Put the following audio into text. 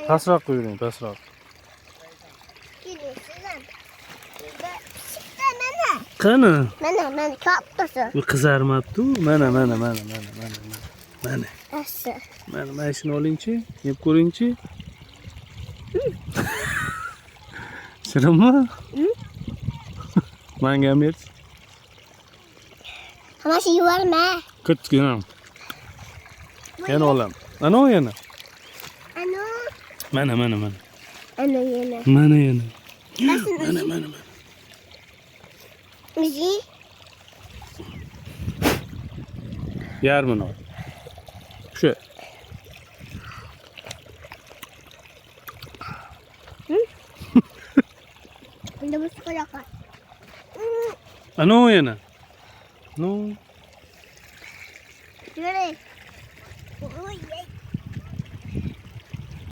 Pastroq qo'ying, pastroq. Keling, sizlar. Sizda mana. Qani? Mana ko'p tursin. Bu qizarmabdi. Mana. Yaxshi. Mana shuni olingchi, yeb ko'ringchi. Shirinmi? Menga ham ber. Hammasi yuvarma. Kichkina. Yana olam. Ana yana. Ano. Mana. Ano yana. Mana yana. Mana. Uzi. Yarmini ol. Shu. Bunda bu çikolata. Ana yana. No. Yürü.